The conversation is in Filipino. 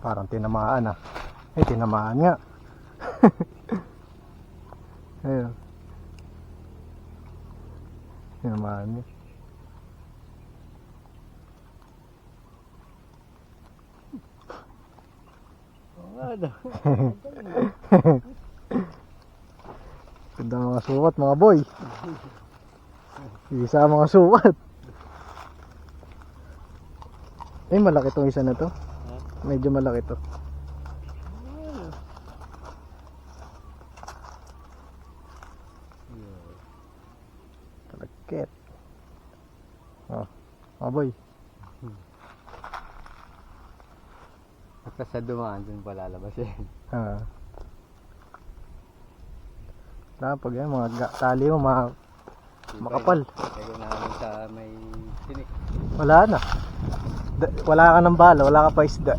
Parang tinamaan ah. Eh, tinamaan nga. Ayun. Tinamaan nga. Ganda mga sukat mga boy. Isa mga sukat. Eh, malaki tong isa na to. Medyo malaki to. Talagkit. Oh, mga boy. Basta sa dumaan dun pa lalabas eh. Ah. Pag yan, mga tali mo, makapal. Kaya namin sa may sinik. Wala na. Wala ka ng bala, wala ka pa isda.